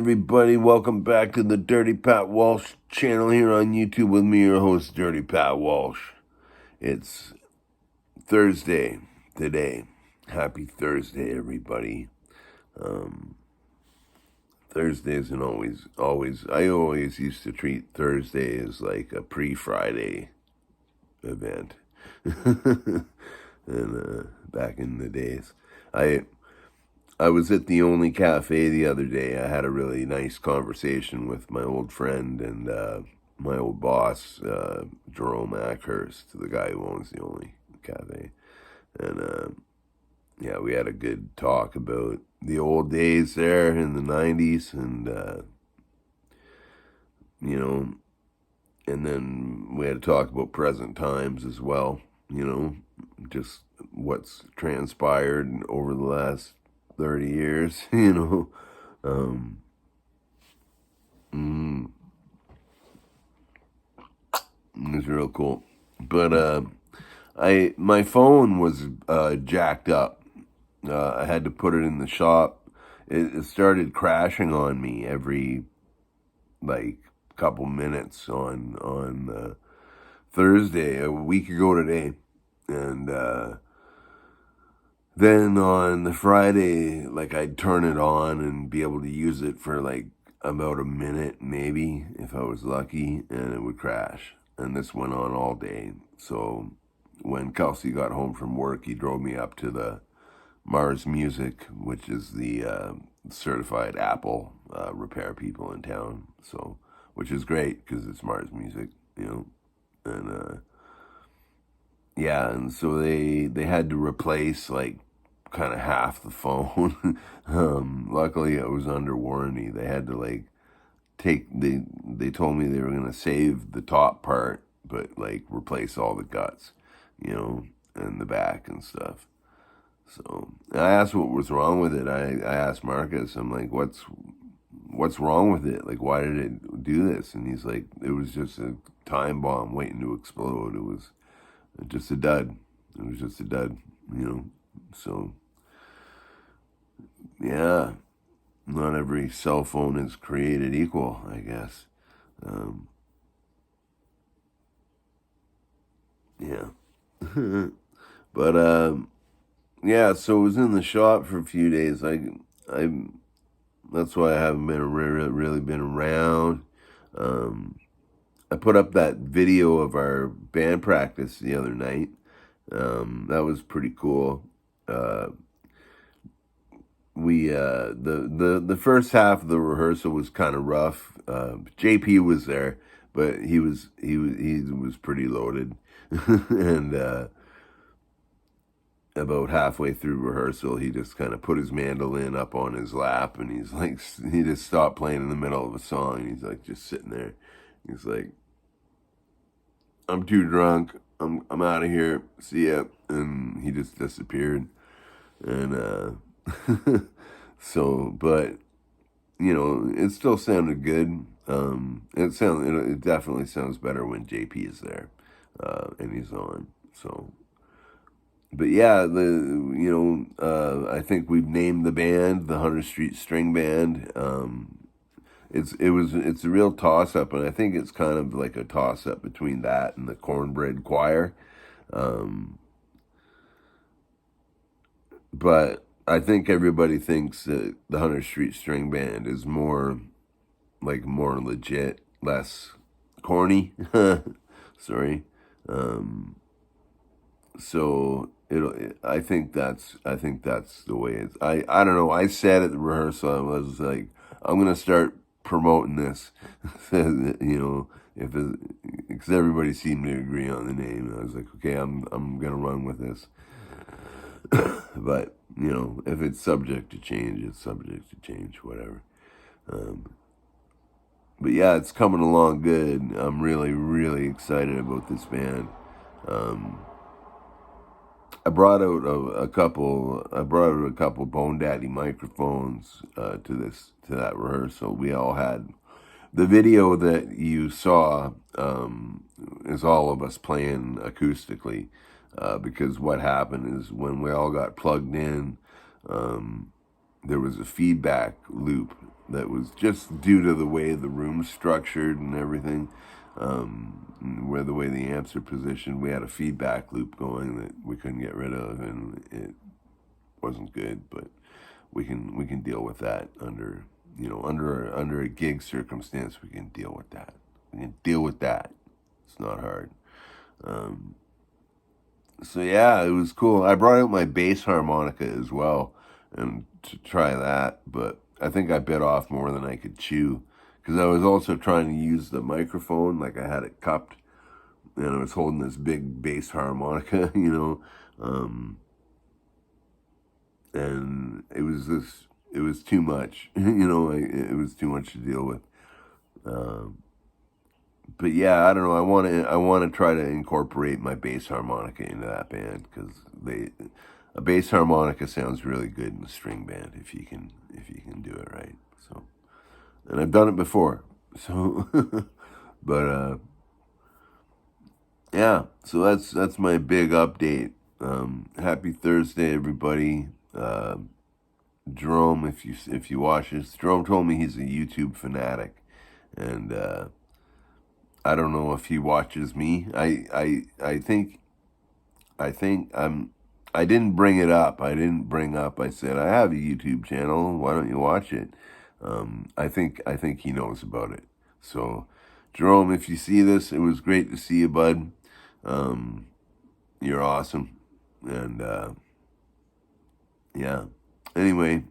everybody. Welcome back to the Dirty Pat Walsh channel here on YouTube with me, your host, Dirty Pat Walsh. It's Thursday today. Happy Thursday, everybody. Thursday isn't always, I always used to treat Thursday as like a pre-Friday event. And back in the days, I was at the Only Cafe the other day. I had a really nice conversation with my old friend and my old boss, Jerome Ackhurst, the guy who owns the Only Cafe. And yeah, we had a good talk about the old days there in the 90s and, and then we had to talk about present times as well, just what's transpired over the last 30 years, It's real cool. But my phone was jacked up. I had to put it in the shop. It started crashing on me every like couple minutes on Thursday, a week ago today, and then on the Friday, like I'd turn it on and be able to use it for like about a minute, maybe, if I was lucky, and it would crash. And this went on all day. So when Kelsey got home from work, he drove me up to the Mars Music, which is the certified Apple repair people in town. So, which is great because it's Mars Music, and yeah, and so they had to replace like kind of half the phone. Luckily, it was under warranty. They had to like they told me they were gonna save the top part, but like replace all the guts, and the back and stuff. So I asked what was wrong with it. I asked Marcus. I'm like, what's wrong with it? Like, why did it do this? And he's like, it was just a time bomb waiting to explode. It was just a dud. It was just a dud, So, yeah, not every cell phone is created equal, I guess. Yeah. But, yeah, so I was in the shop for a few days. That's why I haven't really been around. I put up that video of our band practice the other night. That was pretty cool. The first half of the rehearsal was kind of rough. JP was there, but he was pretty loaded, and about halfway through rehearsal, he just kind of put his mandolin up on his lap, and he's like, he just stopped playing in the middle of a song, and he's like just sitting there. He's like, I'm too drunk. I'm out of here. See ya. And he just disappeared. And so, but it still sounded good. It definitely sounds better when JP is there, and he's on. So, but yeah, I think we've named the band the 100th Street String Band. It's a real toss up, and I think it's kind of like a toss up between that and the Cornbread Choir. But I think everybody thinks that the 100th Street String Band is more legit, less corny. Sorry. So I think that's the way it's. I don't know. I said at the rehearsal, I was like, I'm gonna start promoting this, because everybody seemed to agree on the name. I was like, okay, I'm gonna run with this. But if it's subject to change, it's subject to change. Whatever. But yeah, it's coming along good. I'm really, really excited about this band. I brought out a couple. I brought out a couple Bone Daddy microphones to that rehearsal. We all had the video that you saw is all of us playing acoustically, because what happened is when we all got plugged in, there was a feedback loop that was just due to the way the room's structured and everything, where the way the amps are positioned. We had a feedback loop going that we couldn't get rid of, and it wasn't good. But we can deal with that under under a gig circumstance. We can deal with that. We can deal with that. It's not hard. So yeah, it was cool. I brought out my bass harmonica as well, and to try that, but I think I bit off more than I could chew, because I was also trying to use the microphone, like I had it cupped, and I was holding this big bass harmonica, and it was too much, it was too much to deal with. But yeah, I don't know. I want to try to incorporate my bass harmonica into that band, because a bass harmonica sounds really good in a string band if you can do it right. So, and I've done it before. So, but yeah. So that's my big update. Happy Thursday, everybody. Jerome, if you watch this, Jerome told me he's a YouTube fanatic, and I don't know if he watches me. I think I didn't bring it up. I didn't bring up. I said I have a YouTube channel. Why don't you watch it? I think he knows about it. So, Jerome, if you see this, it was great to see you, bud. You're awesome, and yeah. Anyway,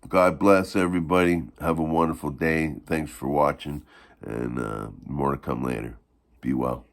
God bless everybody. Have a wonderful day. Thanks for watching, and more to come later. Be well.